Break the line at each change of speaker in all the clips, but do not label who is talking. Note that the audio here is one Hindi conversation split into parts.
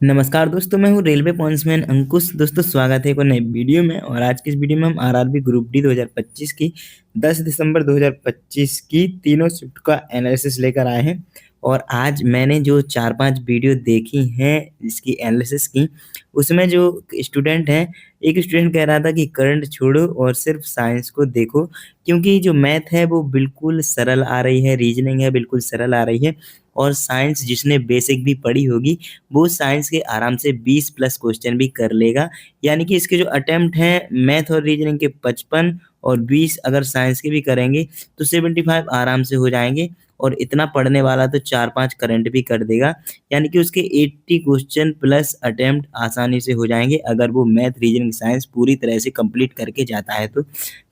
नमस्कार दोस्तों, मैं हूँ रेलवे पॉइंट्समैन अंकुश। दोस्तों स्वागत है एक और नए वीडियो में। और आज की इस वीडियो में हम आरआरबी ग्रुप डी 2025 की 10 दिसंबर 2025 की तीनों शिफ्ट का एनालिसिस लेकर आए हैं। और आज मैंने जो 4-5 वीडियो देखी हैं इसकी एनालिसिस की, उसमें जो स्टूडेंट हैं, एक स्टूडेंट कह रहा था कि करंट छोड़ो और सिर्फ साइंस को देखो, क्योंकि जो मैथ है वो बिल्कुल सरल आ रही है, रीजनिंग है बिल्कुल सरल आ रही है। और साइंस जिसने बेसिक भी पढ़ी होगी वो साइंस के आराम से 20 प्लस क्वेश्चन भी कर लेगा। यानी कि इसके जो अटेम्प्ट हैं मैथ और रीजनिंग के 55 और 20 अगर साइंस के भी करेंगे तो 75 आराम से हो जाएँगे। और इतना पढ़ने वाला तो 4-5 करंट भी कर देगा। यानी कि उसके 80 क्वेश्चन प्लस अटेम्प्ट आसानी से हो जाएँगे अगर वो मैथ, रीजनिंग, साइंस पूरी तरह से कंप्लीट करके जाता है तो।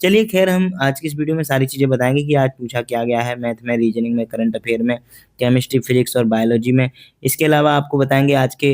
चलिए ख़ैर हम आज की इस वीडियो में सारी चीज़ें बताएँगे कि आज पूछा क्या गया है मैथ में, रीजनिंग में, करंट अफ़ेयर में, केमिस्ट्री, फिज़िक्स और बायोलॉजी में। इसके अलावा आपको बताएँगे आज के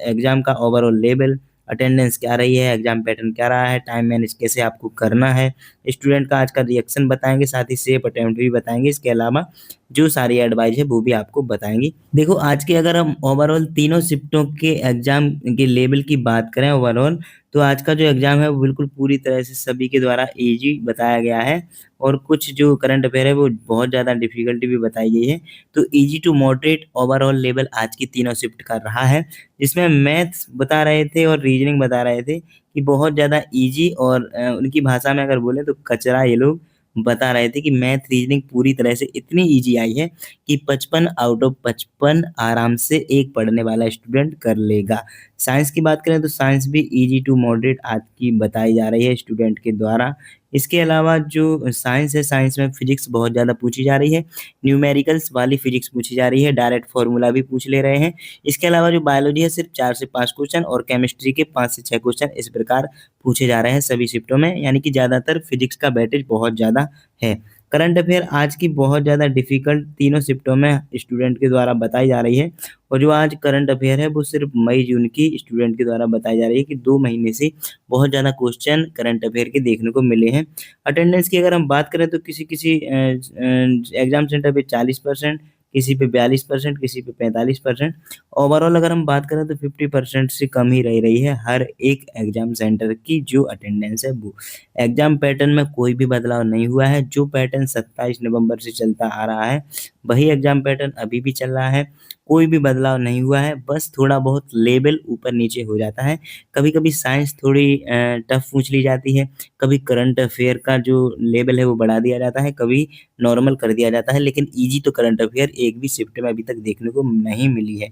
एग्ज़ाम का ओवरऑल लेवल, अटेंडेंस क्या रही है, एग्ज़ाम पैटर्न क्या रहा है, टाइम मैनेज कैसे आपको करना है, स्टूडेंट का आज का रिएक्शन बताएँगे, साथ ही सेफ अटेम्प्ट भी बताएँगे। इसके अलावा जो सारी एडवाइस है वो भी आपको बताएँगे। देखो आज के अगर हम ओवरऑल तीनों शिफ्टों के एग्ज़ाम के लेवल की बात करें ओवरऑल, तो आज का जो एग्ज़ाम है वो बिल्कुल पूरी तरह से सभी के द्वारा ईज़ी बताया गया है। और कुछ जो करंट अफ़ेयर है वो बहुत ज़्यादा डिफ़िकल्टी भी बताई गई है। तो easy to moderate overall level आज की तीनों शिफ्ट कर रहा है, जिसमें मैथ्स बता रहे थे और रीजनिंग बता रहे थे कि बहुत ज़्यादा ईज़ी। और उनकी भाषा में अगर बोलें तो कचरा ये लोग बता रहे थे कि मैथ, रीजनिंग पूरी तरह से इतनी ईज़ी आई है कि 55 आउट ऑफ 55 आराम से एक पढ़ने वाला स्टूडेंट कर लेगा। साइंस की बात करें तो साइंस भी ईज़ी टू मॉडरेट आज की बताई जा रही है स्टूडेंट के द्वारा। इसके अलावा जो साइंस है, साइंस में फिज़िक्स बहुत ज़्यादा पूछी जा रही है, न्यूमेरिकल्स वाली फिज़िक्स पूछी जा रही है, डायरेक्ट फ़ॉर्मूला भी पूछ ले रहे हैं। इसके अलावा जो बायोलॉजी है सिर्फ़ 4 से 5 क्वेश्चन और केमिस्ट्री के 5 से 6 क्वेश्चन इस प्रकार पूछे जा रहे हैं सभी शिफ्टों में, यानी कि ज़्यादातर फिज़िक्स का वेटेज बहुत ज़्यादा है। करंट अफ़ेयर आज की बहुत ज़्यादा डिफ़िकल्ट तीनों शिफ्टों में स्टूडेंट के द्वारा बताई जा रही है। और जो आज करंट अफ़ेयर है वो सिर्फ़ मई-जून की स्टूडेंट के द्वारा बताई जा रही है कि 2 महीने से बहुत ज़्यादा क्वेश्चन करंट अफ़ेयर के देखने को मिले हैं। अटेंडेंस की अगर हम बात करें तो किसी-किसी एग्ज़ाम सेंटर पे 40%, किसी पे 42%, किसी पे 45%। ओवरऑल अगर हम बात करें तो 50% से कम ही रह रही है हर एक एग्ज़ाम सेंटर की जो अटेंडेंस है वो। एग्ज़ाम पैटर्न में कोई भी बदलाव नहीं हुआ है, जो पैटर्न 27 नवंबर से चलता आ रहा है, वही एग्ज़ाम पैटर्न अभी भी चल रहा है। कोई भी बदलाव नहीं हुआ है, बस थोड़ा बहुत लेवल ऊपर-नीचे हो जाता है। कभी-कभी साइंस थोड़ी टफ़ पूछ ली जाती है, कभी करंट अफ़ेयर का जो लेवल है वो बढ़ा दिया जाता है, कभी नॉर्मल कर दिया जाता है, लेकिन ईज़ी तो करंट अफ़ेयर एक भी शिफ्ट में अभी तक देखने को नहीं मिली है।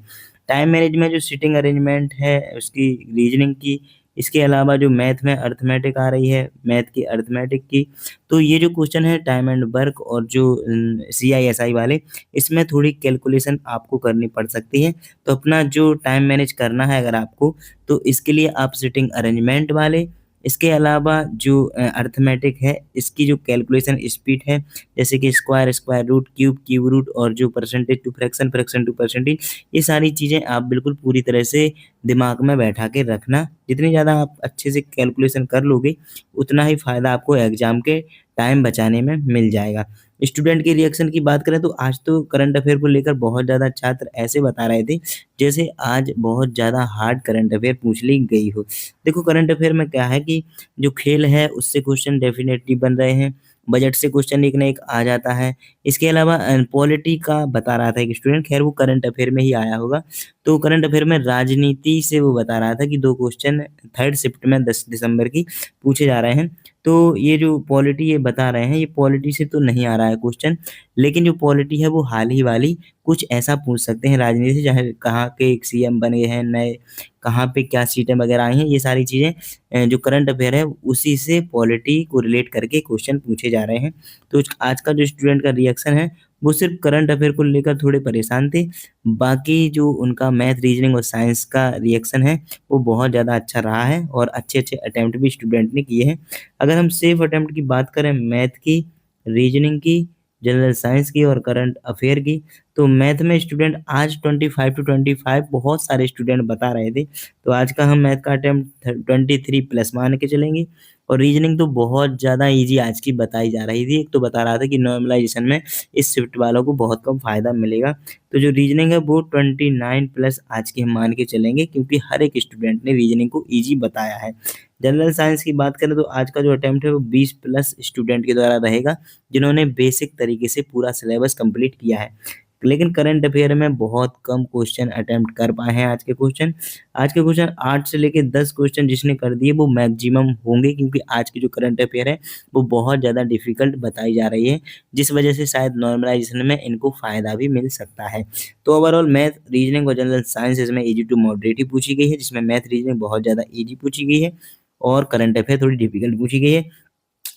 टाइम मैनेजमेंट जो सीटिंग अरेंजमेंट है उसकी, रीजनिंग की, इसके अलावा जो मैथ में अरिथमेटिक आ रही है, मैथ की अरिथमेटिक की, तो ये जो क्वेश्चन है टाइम एंड वर्क और जो सीआईएसआई वाले, इसमें थोड़ी कैलकुलेशन आपको करनी पड़ सकती है। तो अपना जो टाइम मैनेज करना है अगर आपको, तो इसके लिए आप सीटिंग अरेंजमेंट वाले, इसके अलावा जो अरिथमेटिक है, इसकी जो कैलकुलेशन स्पीड है, जैसे कि square, square root, cube, cube root और जो percentage to fraction, fraction to percentage, ये सारी चीज़ें आप बिल्कुल पूरी तरह से दिमाग में बैठा के रखना। जितनी ज़्यादा आप अच्छे से कैलकुलेशन कर लोगे, उतना ही फ़ायदा आपको एग्ज़ाम के टाइम बचाने में मिल जाएगा। स्टूडेंट के रिएक्शन की बात करें तो आज तो करंट अफ़ेयर को लेकर बहुत ज़्यादा छात्र ऐसे बता रहे थे, जैसे आज बहुत ज़्यादा हार्ड करंट अफ़ेयर पूछ ली गई हो। देखो करंट अफ़ेयर में क्या है कि जो खेल है उससे क्वेश्चन डेफ़िनेटली बन रहे हैं, बजट से क्वेश्चन एक ना एक आ जाता है। इसके अलावा पॉलिटी का बता रहा था एक स्टूडेंट, ख़ैर वो करंट अफ़ेयर में ही आया होगा। तो करंट अफ़ेयर में राजनीति से वो बता रहा था कि 2 क्वेश्चन 3rd शिफ्ट में 10 दिसंबर की पूछे जा रहे हैं। तो ये जो पॉलिटी ये बता रहे हैं, ये पॉलिटी से तो नहीं आ रहा है क्वेश्चन, लेकिन जो पॉलिटी है वो हाल ही वाली कुछ ऐसा पूछ सकते हैं राजनीति से, चाहे कहाँ के सीएम बने हैं नए, कहाँ पे क्या सीटें वगैरह आई हैं, ये सारी चीज़ें जो करंट अफ़ेयर है उसी से पॉलिटी को रिलेट करके क्वेश्चन पूछे जा रहे हैं। तो आज का जो स्टूडेंट का रिएक्शन है, वो सिर्फ़ करंट अफ़ेयर को लेकर थोड़े परेशान थे। बाकी जो उनका मैथ, रीज़निंग और साइंस का रिएक्शन है, वो बहुत ज़्यादा अच्छा रहा है और अच्छे-अच्छे अटेम्प्ट भी स्टूडेंट ने किए हैं। अगर हम सेफ अटेम्प्ट की बात करें मैथ की, रीजनिंग की, जनरल साइंस की और करंट अफेयर की, तो मैथ में स्टूडेंट आज 25 टू 25 बहुत सारे स्टूडेंट बता रहे थे। तो आज का हम मैथ का अटेम्प्ट 23 प्लस मान के चलेंगे और रीजनिंग तो बहुत ज़्यादा ईज़ी आज की बताई जा रही थी। एक तो बता रहा था कि नॉर्मलाइज़ेशन में इस शिफ्ट वालों को बहुत कम फ़ायदा मिलेगा। तो जो रीजनिंग है वो 29 प्लस आज की हम मान के चलेंगे, क्योंकि हर एक स्टूडेंट ने रीजनिंग को ईज़ी बताया है। जनरल साइंस की बात करें तो आज का जो अटेम्प्ट है वो 20 प्लस स्टूडेंट के द्वारा रहेगा, जिन्होंने बेसिक तरीके से पूरा सिलेबस कंप्लीट किया है। लेकिन करंट अफेयर में बहुत कम क्वेश्चन अटेम्प्ट कर पाए हैं आज के क्वेश्चन 8 से लेके 10 क्वेश्चन जिसने कर दिए वो मैक्सिमम होंगे, क्योंकि आज की जो करंट अफेयर है वो बहुत ज़्यादा डिफ़िकल्ट बताई जा रही है, जिस वजह से शायद नॉर्मलाइज़ेशन में इनको फ़ायदा भी मिल सकता है। तो ओवरऑल मैथ, रीजनिंग और जनरल साइंस इसमें ईज़ी टू मॉडरेट ही पूछी गई है, जिसमें मैथ, रीजनिंग बहुत ज़्यादा ईज़ी पूछी गई है और करंट अफेयर थोड़ी डिफ़िकल्ट पूछी गई है।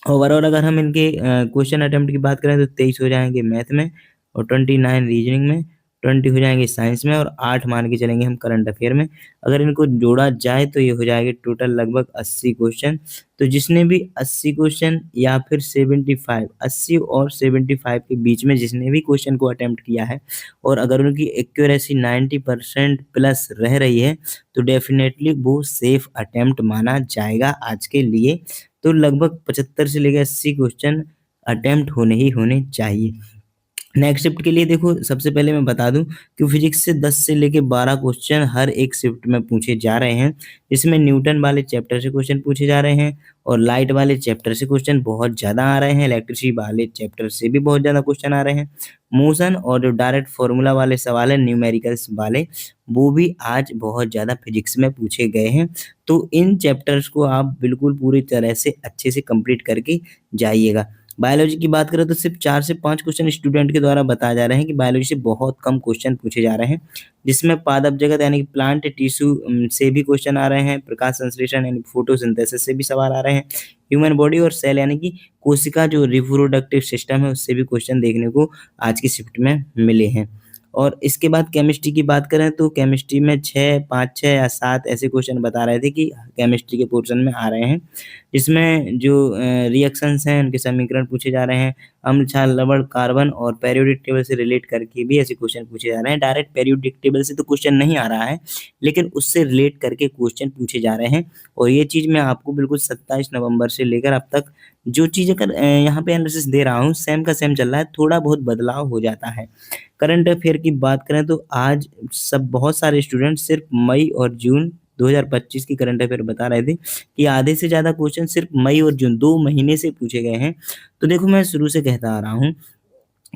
ओवरऑल अगर हम इनके क्वेश्चन अटेम्प्ट की बात करें तो 23 हो जाएँगे मैथ में और 29 रीजनिंग में, 20 हो जाएँगे साइंस में और 8 मान के चलेंगे हम करंट अफेयर में। अगर इनको जोड़ा जाए तो ये हो जाएगा टोटल लगभग 80 क्वेश्चन। तो जिसने भी 80 क्वेश्चन या फिर 75, 80 और 75 के बीच में जिसने भी क्वेश्चन को अटेम्प्ट किया है और अगर उनकी एक्यूरेसी 90% प्लस रह रही है, तो डेफ़िनेटली वो सेफ अटेम्प्ट माना जाएगा आज के लिए। तो लगभग 75 से लेके 80 क्वेश्चन अटेम्प्ट होने ही होने चाहिए। नेक्स्ट शिफ्ट के लिए देखो, सबसे पहले मैं बता दूं कि फिजिक्स से 10 से लेके 12 क्वेश्चन हर एक शिफ्ट में पूछे जा रहे हैं। इसमें न्यूटन वाले चैप्टर से क्वेश्चन पूछे जा रहे हैं और लाइट वाले चैप्टर से क्वेश्चन बहुत ज़्यादा आ रहे हैं। इलेक्ट्रिसिटी वाले चैप्टर से भी बहुत ज़्यादा क्वेश्चन आ रहे हैं। मोशन और जो डायरेक्ट फार्मूला वाले सवाल हैं न्यूमेरिकल्स वाले, वो भी आज बहुत ज़्यादा फिजिक्स में पूछे गए हैं। तो इन चैप्टर्स को आप बिल्कुल पूरी तरह से अच्छे से कंप्लीट करके जाइएगा। बायोलॉजी की बात करें तो सिर्फ 4 से 5 क्वेश्चन स्टूडेंट के द्वारा बताए जा रहे हैं कि बायोलॉजी से बहुत कम क्वेश्चन पूछे जा रहे हैं, जिसमें पादप जगत यानी कि प्लांट टिश्यू से भी क्वेश्चन आ रहे हैं, प्रकाश संश्लेषण यानी फोटोसिंथेसिस से भी सवाल आ रहे हैं, ह्यूमन बॉडी और सेल यानी कि कोशिका जो रिप्रोडक्टिव सिस्टम है उससे भी क्वेश्चन देखने को आज की शिफ्ट में मिले हैं। और इसके बाद केमिस्ट्री की बात करें तो केमिस्ट्री में 6, 5, 6 या 7 ऐसे क्वेश्चन बता रहे थे कि केमिस्ट्री के पोर्शन में आ रहे हैं। इसमें जो रिएक्शंस हैं उनके समीकरण पूछे जा रहे हैं, अम्ल, क्षार, लवण, कार्बन और पेरियोडिक टेबल से रिलेट करके भी ऐसे क्वेश्चन पूछे जा रहे हैं। डायरेक्ट पेरियोडिक टेबल से तो क्वेश्चन नहीं आ रहा है, लेकिन उससे रिलेट करके क्वेश्चन पूछे जा रहे हैं और ये चीज़ मैं आपको बिल्कुल 27 नवंबर से लेकर अब तक जो चीज़ अगर यहाँ पे एनालिसिस दे रहा हूँ सेम का सेम चल रहा है, थोड़ा बहुत बदलाव हो जाता है। करंट अफेयर की बात करें तो आज सब बहुत सारे स्टूडेंट सिर्फ मई और जून 2025 की करंट अफेयर बता रहे थे कि आधे से ज़्यादा क्वेश्चन सिर्फ मई और जून 2 महीने से पूछे गए हैं। तो देखो, मैं शुरू से कहता आ रहा हूँ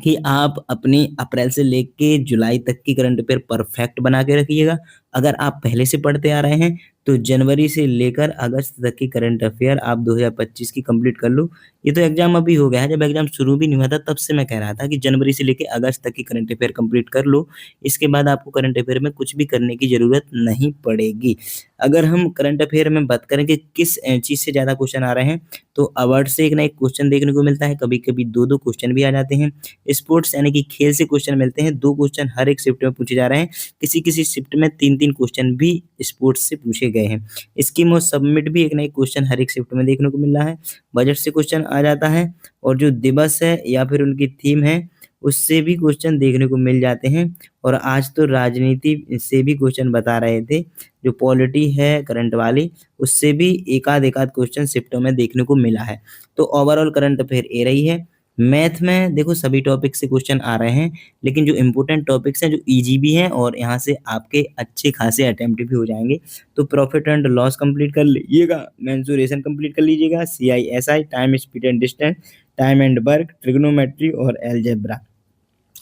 कि आप अपनी अप्रैल से लेके जुलाई तक की करंट अफेयर परफेक्ट बना के रखिएगा। अगर आप पहले से पढ़ते आ रहे हैं, तो जनवरी से लेकर अगस्त तक की करंट अफेयर आप 2025 की कंप्लीट कर लो। ये तो एग्ज़ाम अभी हो गया है, जब एग्ज़ाम शुरू भी नहीं हुआ था तब से मैं कह रहा था कि जनवरी से लेके अगस्त तक की करंट अफेयर कंप्लीट कर लो। इसके बाद आपको करंट अफेयर में कुछ भी करने की ज़रूरत नहीं पड़ेगी। अगर हम करंट अफेयर में बात करें कि किस चीज़ से ज़्यादा क्वेश्चन आ रहे हैं, तो अवार्ड से एक ना एक क्वेश्चन देखने को मिलता है, कभी-कभी 2-2 क्वेश्चन भी आ जाते हैं। स्पोर्ट्स यानी कि खेल से क्वेश्चन मिलते हैं, 2 क्वेश्चन हर एक शिफ्ट में पूछे जा रहे हैं। किसी-किसी शिफ्ट में 3-3 क्वेश्चन भी स्पोर्ट्स से पूछे गए हैं। स्कीम और सबमिट भी एक ना एक क्वेश्चन हर एक शिफ्ट में देखने को मिल रहा है। बजट से क्वेश्चन आ जाता है और जो दिवस है या फिर उनकी थीम है, उससे भी क्वेश्चन देखने को मिल जाते हैं। और आज तो राजनीति से भी क्वेश्चन बता रहे थे, जो पॉलिटी है करंट वाली, उससे भी एकाध क्वेश्चन शिफ्टों में देखने को मिला है। तो ओवरऑल करंट अफेयर ये रही है। मैथ में देखो सभी टॉपिक से क्वेश्चन आ रहे हैं, लेकिन जो इम्पोर्टेंट टॉपिक्स हैं जो ईजी भी हैं और यहाँ से आपके अच्छे खासे अटेम्प्ट भी हो जाएँगे। तो प्रॉफिट एंड लॉस कंप्लीट कर लीजिएगा, मेंसुरेशन कंप्लीट कर लीजिएगा, CI SI, time, speed and distance, time and work, trigonometry और अलजेब्रा।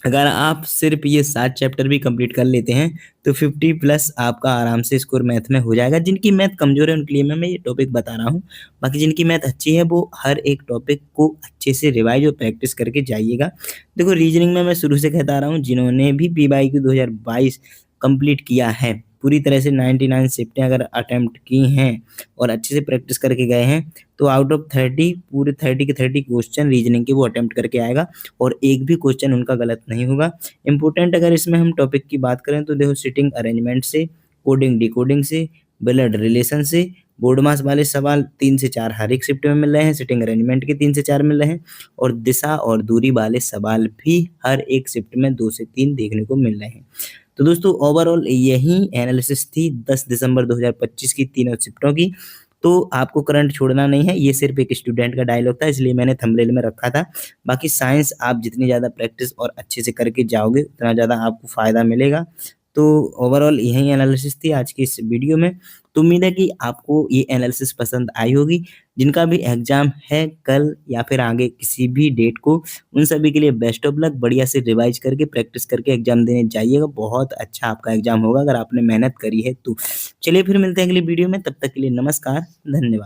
अगर आप सिर्फ ये 7 चैप्टर भी कंप्लीट कर लेते हैं, तो 50 प्लस आपका आराम से स्कोर मैथ में हो जाएगा। जिनकी मैथ कमज़ोर है उनके लिए मैं ये टॉपिक बता रहा हूँ। बाकी जिनकी मैथ अच्छी है वो हर एक टॉपिक को अच्छे से रिवाइज़ और प्रैक्टिस करके जाइएगा। देखो, रीजनिंग में मैं शुरू से कहता आ रहा हूँ, जिन्होंने भी पीवाईक्यू 2022 कंप्लीट किया है, पूरी तरह से 99 शिफ्टें अगर अटेम्प्ट की हैं और अच्छे से प्रैक्टिस करके गए हैं, तो आउट ऑफ 30 पूरे 30 के 30 क्वेश्चन रीजनिंग के वो अटेम्प्ट करके आएगा और एक भी क्वेश्चन उनका गलत नहीं होगा। इम्पोर्टेंट अगर इसमें हम टॉपिक की बात करें तो देखो, सिटिंग अरेंजमेंट से, कोडिंग डिकोडिंग से, ब्लड रिलेशन से, बोर्ड मास वाले सवाल 3 से 4 हर एक शिफ्ट में मिल रहे हैं, सिटिंग अरेंजमेंट के 3 से 4 मिल रहे हैं और दिशा और दूरी वाले सवाल भी हर एक शिफ्ट में 2 से 3 देखने को मिल रहे हैं। तो दोस्तों, ओवरऑल यही एनालिसिस थी 10 दिसंबर 2025 की तीनों शिफ्टों की। तो आपको करंट छोड़ना नहीं है, ये सिर्फ़ एक स्टूडेंट का डायलॉग था इसलिए मैंने थंबनेल में रखा था। बाकी साइंस आप जितनी ज़्यादा प्रैक्टिस और अच्छे से करके जाओगे, उतना ज़्यादा आपको फ़ायदा मिलेगा। तो ओवरऑल यही एनालिसिस थी आज की इस वीडियो में। तो उम्मीद है कि आपको ये एनालिसिस पसंद आई होगी। जिनका भी एग्ज़ाम है कल या फिर आगे किसी भी डेट को, उन सभी के लिए बेस्ट ऑफ लक। बढ़िया से रिवाइज़ करके, प्रैक्टिस करके एग्ज़ाम देने जाइएगा। बहुत अच्छा आपका एग्ज़ाम होगा अगर आपने मेहनत करी है तो। चलिए फिर मिलते हैं अगली वीडियो में, तब तक के लिए नमस्कार, धन्यवाद।